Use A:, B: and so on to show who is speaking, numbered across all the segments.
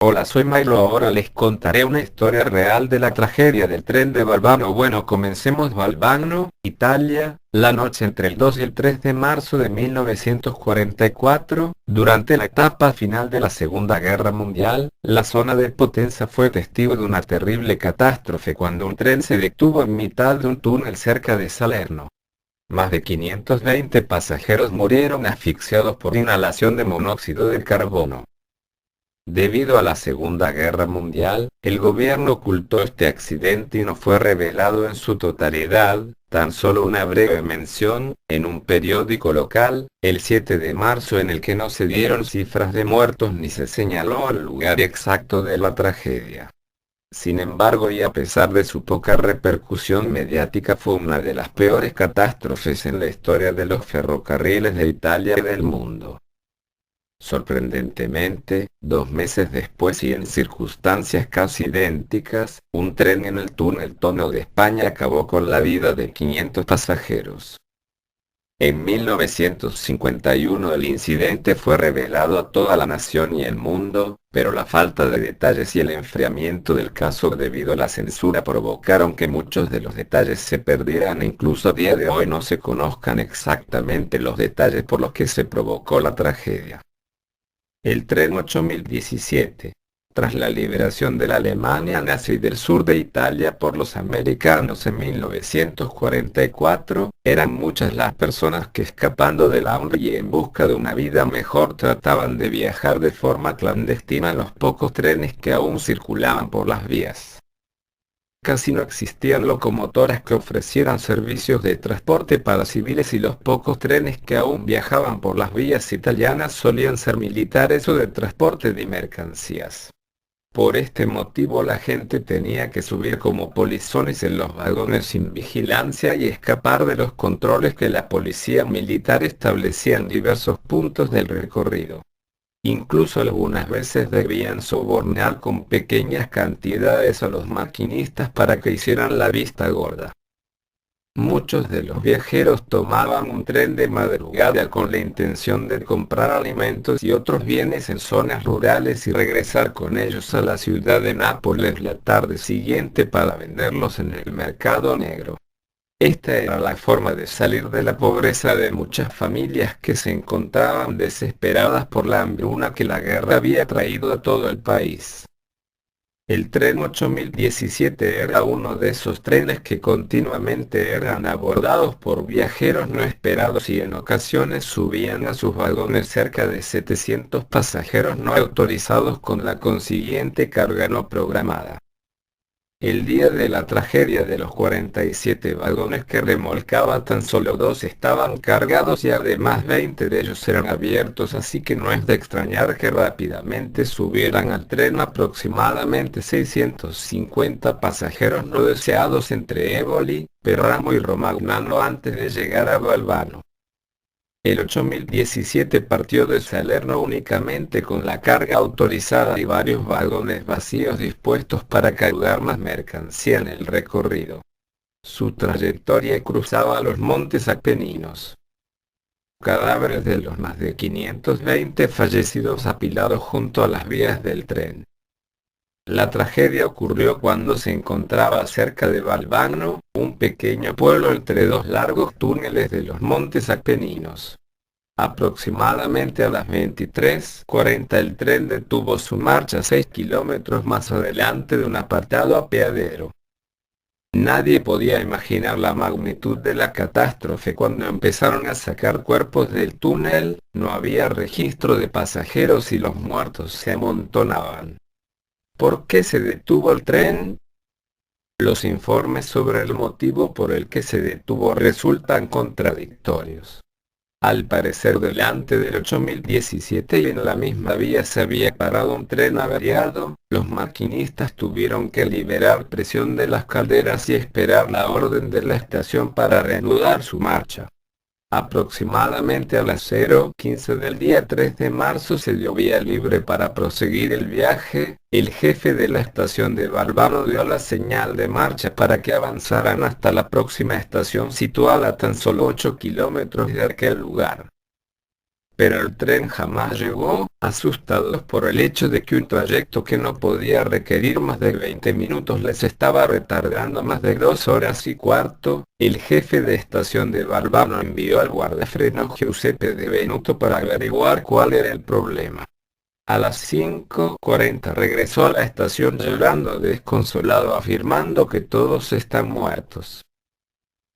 A: Hola, soy Milo. Ahora les contaré una historia real de la tragedia del tren de Valvano. Bueno, comencemos. Valvano, Italia, la noche entre el 2 y el 3 de marzo de 1944, durante la etapa final de la Segunda Guerra Mundial, la zona de Potenza fue testigo de una terrible catástrofe cuando un tren se detuvo en mitad de un túnel cerca de Salerno. Más de 520 pasajeros murieron asfixiados por inhalación de monóxido de carbono. Debido a la Segunda Guerra Mundial, el gobierno ocultó este accidente y no fue revelado en su totalidad, tan solo una breve mención, en un periódico local, el 7 de marzo, en el que no se dieron cifras de muertos ni se señaló el lugar exacto de la tragedia. Sin embargo, y a pesar de su poca repercusión mediática, fue una de las peores catástrofes en la historia de los ferrocarriles de Italia y del mundo. Sorprendentemente, 2 meses después y en circunstancias casi idénticas, un tren en el túnel Tono de España acabó con la vida de 500 pasajeros. En 1951 el incidente fue revelado a toda la nación y el mundo, pero la falta de detalles y el enfriamiento del caso debido a la censura provocaron que muchos de los detalles se perdieran e incluso a día de hoy no se conozcan exactamente los detalles por los que se provocó la tragedia. El tren 8017. Tras la liberación de la Alemania nazi del sur de Italia por los americanos en 1944, eran muchas las personas que, escapando del hambre y en busca de una vida mejor, trataban de viajar de forma clandestina en los pocos trenes que aún circulaban por las vías. Casi no existían locomotoras que ofrecieran servicios de transporte para civiles y los pocos trenes que aún viajaban por las vías italianas solían ser militares o de transporte de mercancías. Por este motivo la gente tenía que subir como polizones en los vagones sin vigilancia y escapar de los controles que la policía militar establecía en diversos puntos del recorrido. Incluso algunas veces debían sobornar con pequeñas cantidades a los maquinistas para que hicieran la vista gorda. Muchos de los viajeros tomaban un tren de madrugada con la intención de comprar alimentos y otros bienes en zonas rurales y regresar con ellos a la ciudad de Nápoles la tarde siguiente para venderlos en el mercado negro. Esta era la forma de salir de la pobreza de muchas familias que se encontraban desesperadas por la hambruna que la guerra había traído a todo el país. El tren 8017 era uno de esos trenes que continuamente eran abordados por viajeros no esperados y en ocasiones subían a sus vagones cerca de 700 pasajeros no autorizados con la consiguiente carga no programada. El día de la tragedia de los 47 vagones que remolcaba tan solo 2 estaban cargados y además 20 de ellos eran abiertos, así que no es de extrañar que rápidamente subieran al tren aproximadamente 650 pasajeros no deseados entre Éboli, Perramo y Romagnano antes de llegar a Valvano. El 8017 partió de Salerno únicamente con la carga autorizada y varios vagones vacíos dispuestos para cargar más mercancía en el recorrido. Su trayectoria cruzaba los montes Apeninos. Cadáveres de los más de 520 fallecidos apilados junto a las vías del tren. La tragedia ocurrió cuando se encontraba cerca de Valvano, un pequeño pueblo entre dos largos túneles de los montes Apeninos. Aproximadamente a las 23:40 el tren detuvo su marcha 6 kilómetros más adelante de un apartado apeadero. Nadie podía imaginar la magnitud de la catástrofe cuando empezaron a sacar cuerpos del túnel, no había registro de pasajeros y los muertos se amontonaban. ¿Por qué se detuvo el tren? Los informes sobre el motivo por el que se detuvo resultan contradictorios. Al parecer delante del 8017 y en la misma vía se había parado un tren averiado, los maquinistas tuvieron que liberar presión de las calderas y esperar la orden de la estación para reanudar su marcha. Aproximadamente a las 0:15 del día 3 de marzo se dio vía libre para proseguir el viaje. El jefe de la estación de Valvano dio la señal de marcha para que avanzaran hasta la próxima estación situada a tan solo 8 kilómetros de aquel lugar. pero el tren jamás llegó. Asustados por el hecho de que un trayecto que no podía requerir más de 20 minutos les estaba retardando más de 2 horas y cuarto, el jefe de estación de Valvano envió al guardafrenos Giuseppe De Venuto para averiguar cuál era el problema. A las 5:40 regresó a la estación llorando desconsolado, afirmando que todos están muertos.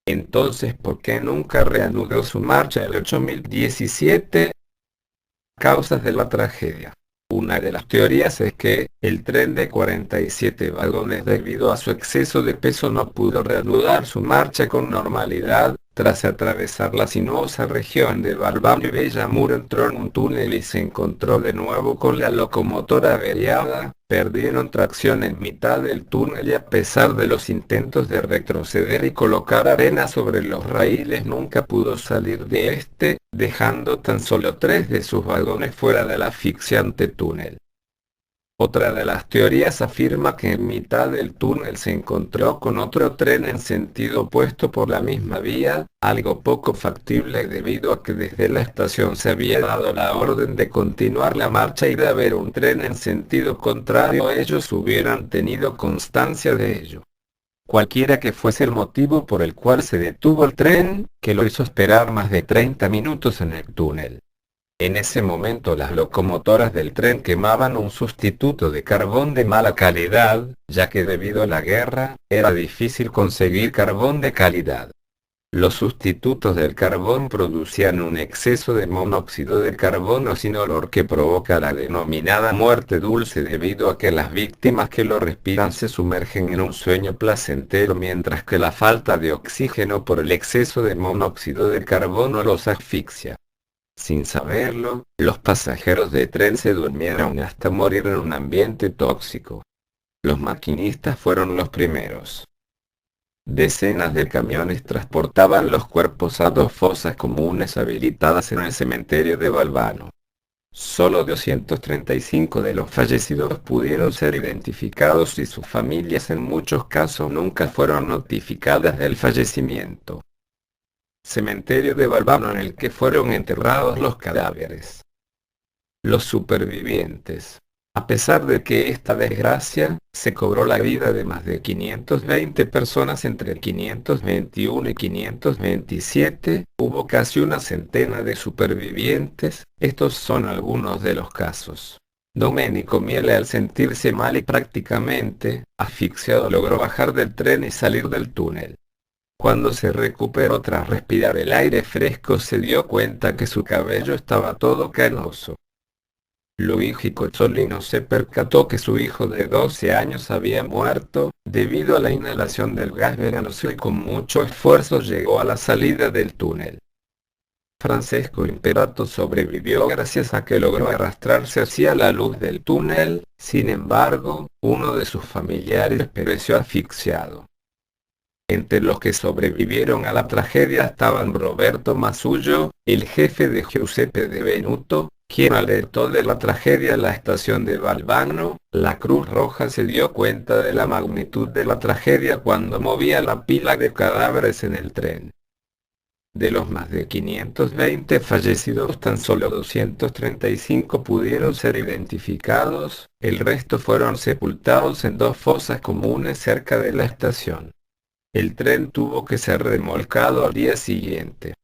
A: Entonces, ¿por qué nunca reanudó su marcha el 8017? Causas de la tragedia. Una de las teorías es que el tren de 47 vagones, debido a su exceso de peso, no pudo reanudar su marcha con normalidad. Tras atravesar la sinuosa región de Valvano y Bellamuro, entró en un túnel y se encontró de nuevo con la locomotora averiada. Perdieron tracción en mitad del túnel y, a pesar de los intentos de retroceder y colocar arena sobre los raíles, nunca pudo salir de este, dejando tan solo 3 de sus vagones fuera del asfixiante túnel. Otra de las teorías afirma que en mitad del túnel se encontró con otro tren en sentido opuesto por la misma vía, algo poco factible debido a que desde la estación se había dado la orden de continuar la marcha y de haber un tren en sentido contrario ellos hubieran tenido constancia de ello. Cualquiera que fuese el motivo por el cual se detuvo el tren, que lo hizo esperar más de 30 minutos en el túnel. En ese momento las locomotoras del tren quemaban un sustituto de carbón de mala calidad, ya que debido a la guerra, era difícil conseguir carbón de calidad. Los sustitutos del carbón producían un exceso de monóxido de carbono sin olor que provoca la denominada muerte dulce, debido a que las víctimas que lo respiran se sumergen en un sueño placentero, mientras que la falta de oxígeno por el exceso de monóxido de carbono los asfixia. Sin saberlo, los pasajeros de tren se durmieron hasta morir en un ambiente tóxico. Los maquinistas fueron los primeros. Decenas de camiones transportaban los cuerpos a 2 fosas comunes habilitadas en el cementerio de Valvano. Solo 235 de los fallecidos pudieron ser identificados y sus familias en muchos casos nunca fueron notificadas del fallecimiento. Cementerio de Valvano en el que fueron enterrados los cadáveres. Los supervivientes. A pesar de que esta desgracia se cobró la vida de más de 520 personas entre 521 y 527, hubo casi una centena de supervivientes. Estos son algunos de los casos. Domenico Miele, al sentirse mal y prácticamente asfixiado, logró bajar del tren y salir del túnel. Cuando se recuperó tras respirar el aire fresco, se dio cuenta que su cabello estaba todo canoso. Luigi Cozzolino se percató que su hijo de 12 años había muerto debido a la inhalación del gas venenoso y con mucho esfuerzo llegó a la salida del túnel. Francesco Imperato sobrevivió gracias a que logró arrastrarse hacia la luz del túnel. Sin embargo, uno de sus familiares pereció asfixiado. Entre los que sobrevivieron a la tragedia estaban Roberto Masullo, el jefe de Giuseppe De Venuto, quien alertó de la tragedia a la estación de Valvano. La Cruz Roja se dio cuenta de la magnitud de la tragedia cuando movía la pila de cadáveres en el tren. De los más de 520 fallecidos, tan solo 235 pudieron ser identificados, el resto fueron sepultados en 2 fosas comunes cerca de la estación. El tren tuvo que ser remolcado al día siguiente.